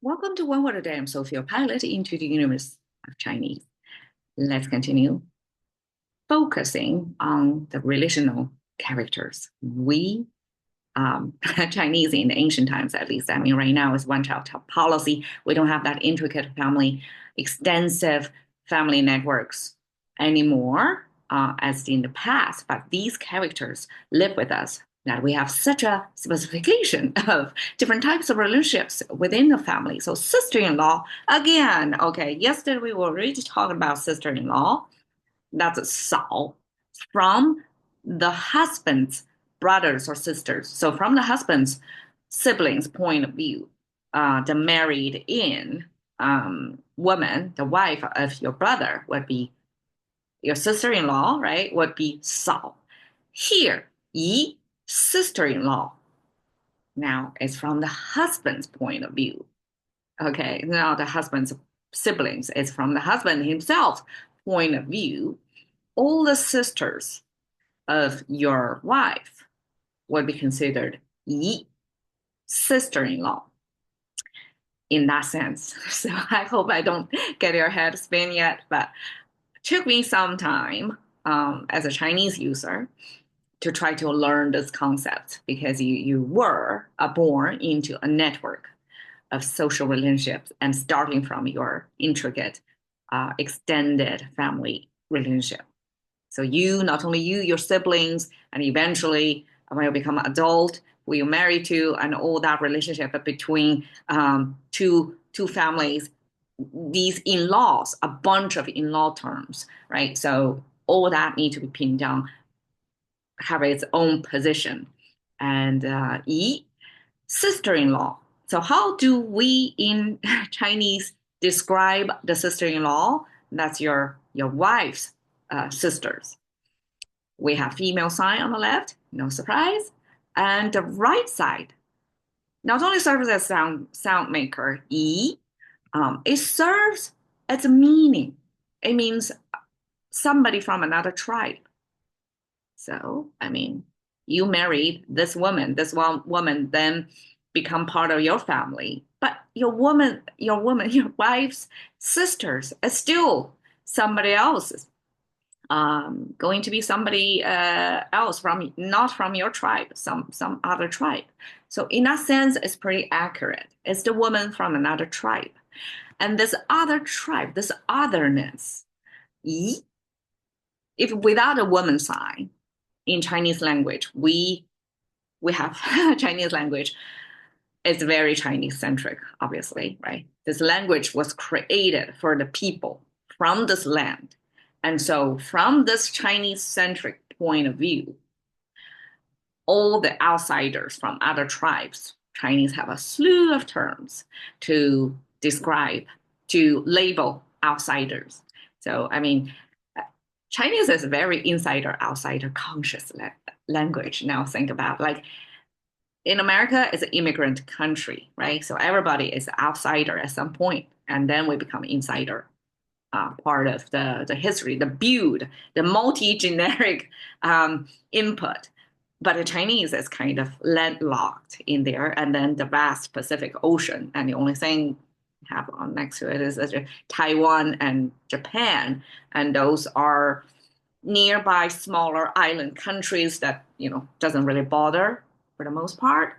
Welcome to One Word a Day. I'm Sophia, pilot into the universe of Chinese. Let's continue focusing on the relational characters. We, Chinese in the ancient times at least, I mean, right now is one child policy. We don't have that intricate family, extensive family networks anymore as in the past, but these characters live with us that we have such a specification of different types of relationships within the family. So sister-in-law, again, okay, yesterday we were already talking about sister-in-law. That's Sao from the husband's brothers or sisters. So from the husband's siblings' point of view, the married in woman, the wife of your brother would be your sister-in-law, right? Would be Sao. Here, Yi, sister-in-law, now is from the husband's point of view. Okay, now the husband's siblings is from the husband himself point of view. All the sisters of your wife would be considered Yi, sister-in-law in that sense. So I hope I don't get your head spin yet, but it took me some time as a Chinese user to try to learn this concept because you were born into a network of social relationships and starting from your intricate extended family relationship. So you, not only you, your siblings, and eventually when you become an adult, who you marry to, and all that relationship between two families, these in-laws, a bunch of in-law terms, right? So all that need to be pinned down, have its own position. And Yi, sister-in-law. So how do we in Chinese describe the sister-in-law? That's your wife's sisters. We have female sign on the left, no surprise. And the right side not only serves as sound maker, yi, it serves as a meaning. It means somebody from another tribe. So, I mean, you married this one woman then become part of your family. But your your wife's sisters is still somebody else's going to be somebody else from not from your tribe, some other tribe. So in that sense, it's pretty accurate. It's the woman from another tribe, and this other tribe, this otherness, if without a woman sign in Chinese language, we have Chinese language. It's very Chinese centric, obviously, right? This language was created for the people from this land. And so, from this Chinese centric point of view, all the outsiders from other tribes, Chinese have a slew of terms to describe, to label outsiders. So, I mean, Chinese is a very insider outsider conscious language. Now, think about like in America, it's an immigrant country, right? So everybody is an outsider at some point, and then we become insider. Part of the history, the build, the multi-generic input. But the Chinese is kind of landlocked in there, and then the vast Pacific Ocean, and the only thing have on next to it is Taiwan and Japan, and those are nearby smaller island countries that doesn't really bother for the most part.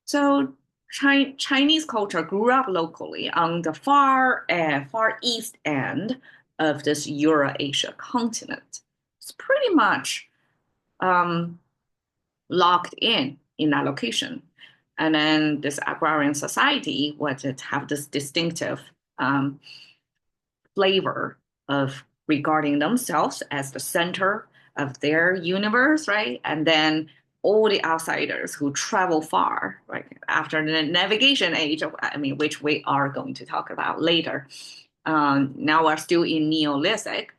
So Chinese culture grew up locally on the far east end of this Eurasia continent. It's pretty much um, locked in that location. And then this agrarian society would have this distinctive um, flavor of regarding themselves as the center of their universe, right? And then all the outsiders who travel far, right, after the navigation age, I mean, which we are going to talk about later. Now we're still in Neolithic,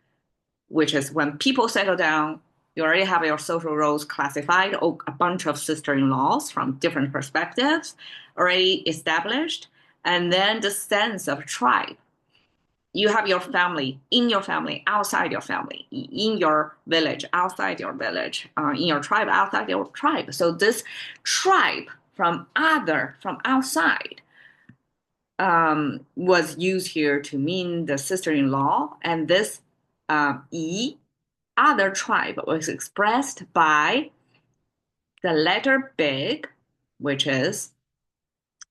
which is when people settle down, you already have your social roles classified, a bunch of sister-in-laws from different perspectives already established, and then the sense of tribe. You have your family, in your family, outside your family, in your village, outside your village, in your tribe, outside your tribe. So this tribe from outside was used here to mean the sister-in-law, and this E, other tribe, was expressed by the letter big, which is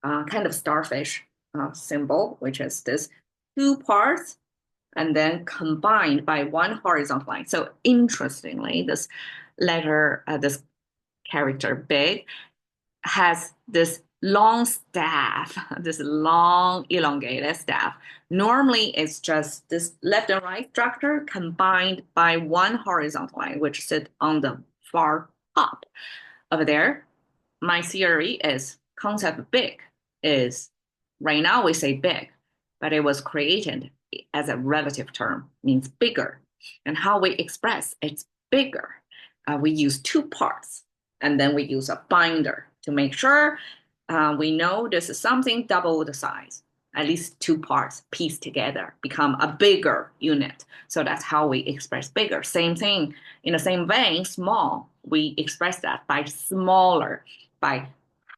kind of starfish symbol, which is this two parts and then combined by one horizontal line. So interestingly, this letter, this character big, has this long staff, this long elongated staff. Normally, it's just this left and right structure combined by one horizontal line, which sit on the far top. Over there, my theory is concept big is right now we say big, but it was created as a relative term, means bigger. And how we express it's bigger, we use two parts and then we use a binder to make sure we know this is something double the size. At least two parts pieced together become a bigger unit. So that's how we express bigger. Same thing in the same vein, small, we express that by smaller, by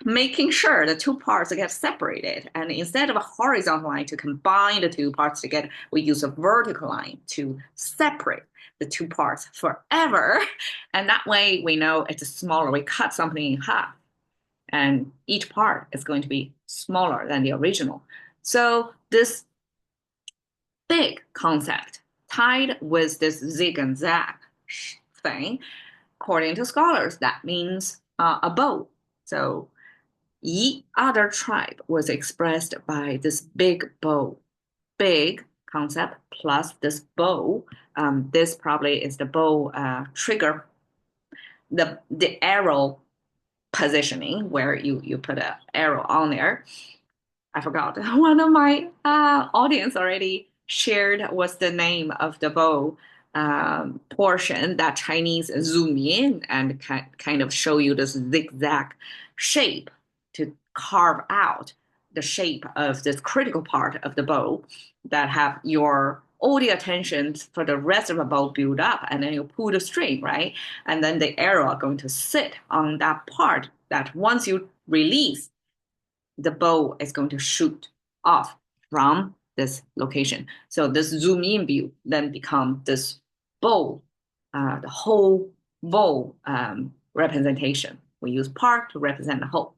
making sure the two parts get separated. And instead of a horizontal line to combine the two parts together, we use a vertical line to separate the two parts forever. And that way we know it's smaller. We cut something in half and each part is going to be smaller than the original. So this big concept tied with this zig and zag thing, according to scholars, that means a bow. So Yi other tribe was expressed by this big bow, big concept plus this bow. This probably is the bow trigger, the arrow positioning where you put an arrow on there. I forgot. One of my audience already shared what's the name of the bow portion that Chinese zoom in and kind of show you this zigzag shape to carve out the shape of this critical part of the bow that have your all the attention for the rest of the bow build up and then you pull the string, right? And then the arrow are going to sit on that part that once you release, the bow is going to shoot off from this location. So this zoom in view then become this bow, the whole bow representation. We use part to represent the whole.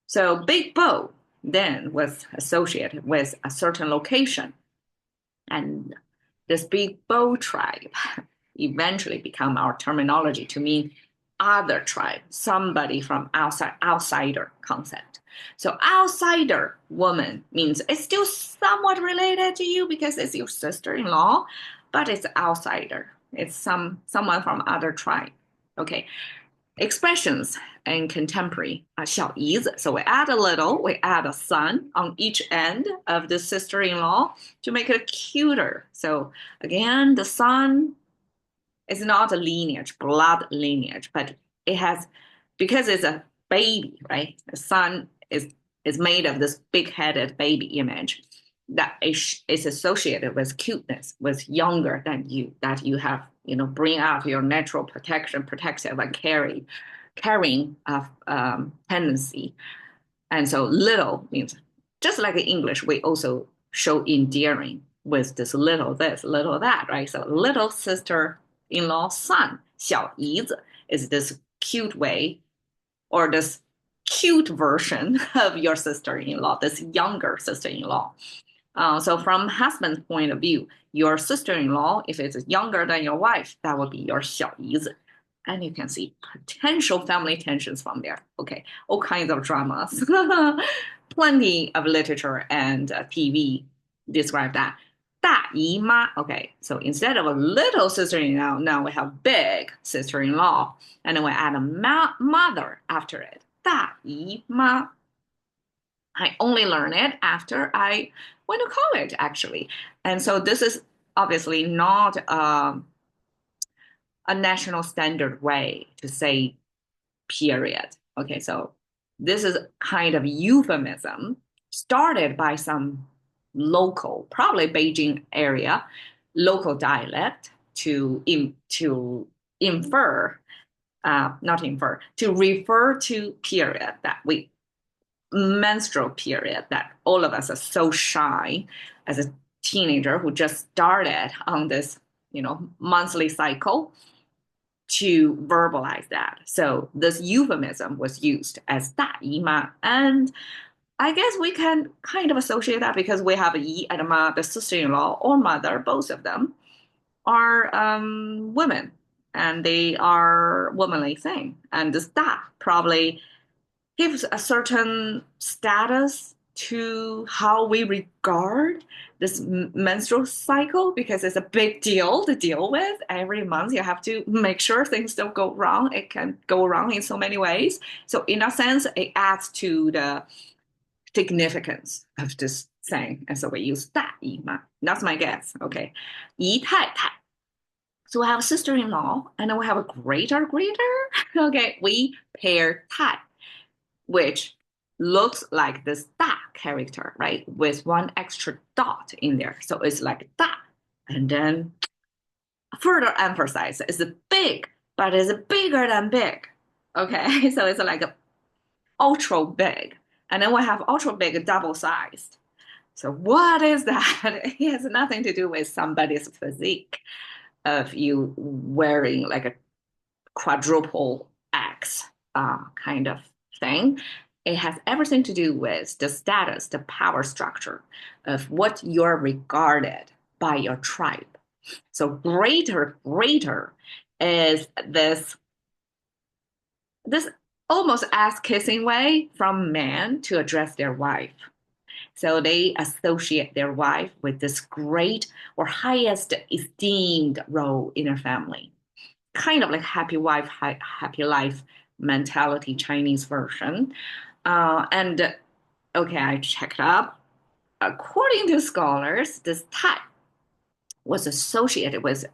So big bow then was associated with a certain location. And this big bow tribe eventually become our terminology to mean other tribe, somebody from outsider concept. So outsider woman means it's still somewhat related to you because it's your sister-in-law, but it's outsider. It's someone from other tribe. Okay. Expressions in contemporary 小姨子. So we add a little, we add a son on each end of the sister-in-law to make it cuter. So again, the son is not a lineage, blood lineage, but it has, because it's a baby, right? The son is made of this big-headed baby image that is associated with cuteness, with younger than you, that you have, bring out your natural protection, protective and carrying tendency. And so little means, just like in English, we also show endearing with this little this, little that, right? So little sister-in-law son, 小姨子, is this cute way or this cute version of your sister-in-law, this younger sister-in-law. So from husband's point of view, your sister-in-law, if it's younger than your wife, that would be your 小姨子. And you can see potential family tensions from there. Okay, all kinds of dramas. Plenty of literature and TV describe that. 大姨妈. Okay, so instead of a little sister-in-law, now we have big sister-in-law. And then we add a mother after it. 大姨妈. I only learned it after I went to college, actually. And so this is obviously not a national standard way to say period. Okay, so this is kind of euphemism started by some local, probably Beijing area, local dialect to infer, not infer, to refer to period that we menstrual period that all of us are so shy as a teenager who just started on this, monthly cycle to verbalize that. So this euphemism was used as 大姨妈. And I guess we can kind of associate that because we have yi and ma, the sister-in-law or mother, both of them are women and they are womanly thing. And this da probably gives a certain status to how we regard this menstrual cycle because it's a big deal to deal with. Every month, you have to make sure things don't go wrong. It can go wrong in so many ways. So, in a sense, it adds to the significance of this saying. And so we use 大姨妈. That's my guess. Okay. 姨太太. So we have a sister-in-law and then we have a greater. Okay. We pair 太 which looks like this da character, right? With one extra dot in there. So it's like da. And then further emphasize it's big, but it's bigger than big. Okay. So it's like a ultra big. And then we have ultra big double sized. So what is that? It has nothing to do with somebody's physique of you wearing like a quadruple X kind of thing. It has everything to do with the status, the power structure of what you're regarded by your tribe. So greater is this almost ass kissing way from men to address their wife. So they associate their wife with this great or highest esteemed role in their family. Kind of like happy wife, happy life mentality, Chinese version. And okay, I checked up. According to scholars, this type was associated with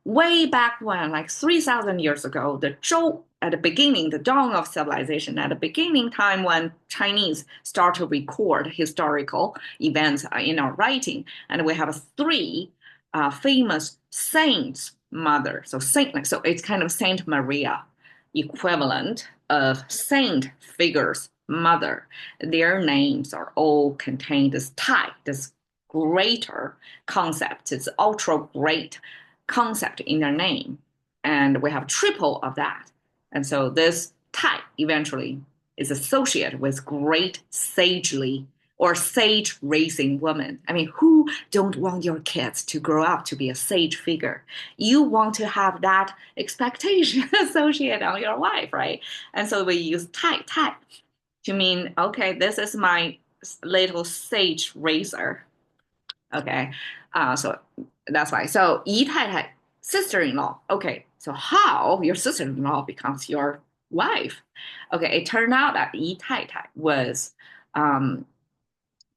way back when, like 3,000 years ago, the Zhou at the beginning, the dawn of civilization, at the beginning time when Chinese start to record historical events in our writing. And we have three famous saints mother. So saint, so it's kind of Saint Maria equivalent of saint figures mother. Their names are all contained this type, this greater concept. It's ultra great concept in their name. And we have triple of that. And so this type eventually is associated with great sagely or sage raising woman. I mean, who don't want your kids to grow up to be a sage figure? You want to have that expectation associated on your wife, right? And so we use type to mean, okay, this is my little sage raiser. Okay, so that's why. So 姨太太 sister-in-law. Okay, so how your sister-in-law becomes your wife? Okay, it turned out that 姨太太 was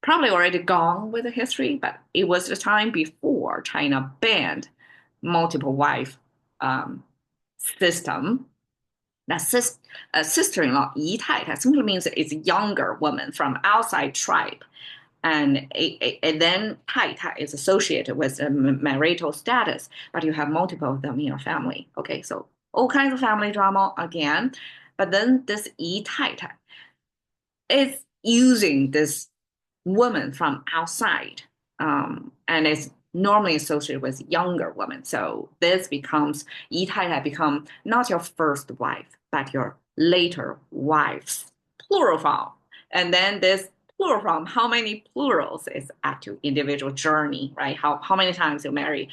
probably already gone with the history, but it was the time before China banned multiple wife system. That sister-in-law 姨太太 simply means it's younger woman from outside tribe. And then 太太 is associated with a marital status, but you have multiple of them in your family. Okay, so all kinds of family drama again. But then this 姨太太 is using this woman from outside, and it's normally associated with younger women. So this becomes 姨太太 become not your first wife, but your later wife's plural form. And then this plural form, how many plurals is up to individual journey, right? How many times you marry.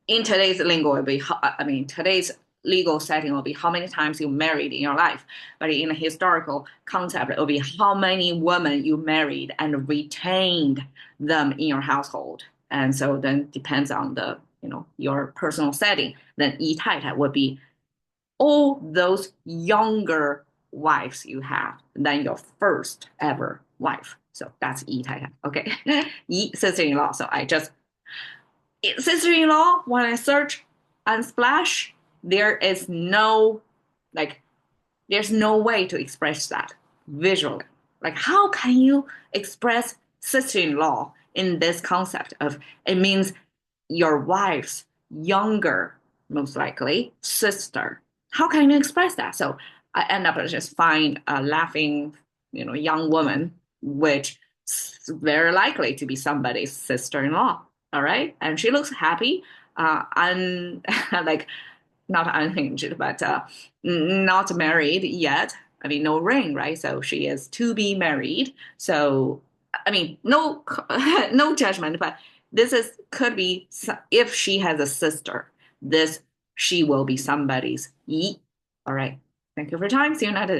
In today's lingo, will be, I mean, today's legal setting will be how many times you married in your life. But in a historical concept, it will be how many women you married and retained them in your household. And so then depends on the, your personal setting. Then 姨太太 would be all those younger wives you have than your first ever wife. So that's 姨太太. Okay. 姨 sister-in-law. So I just sister-in-law, when I search Unsplash, there is no there's no way to express that visually. Like how can you express sister-in-law in this concept of it means your wife's younger, most likely, sister. How can you express that? So I end up just find a laughing young woman, which is very likely to be somebody's sister-in-law. All right. And she looks happy, and like not unhinged, but not married yet. I mean, no ring, right? So she is to be married. So, I mean, no, no judgment, but this is could be if she has a sister, this she will be somebody's. All right. Thank you for your time. See you another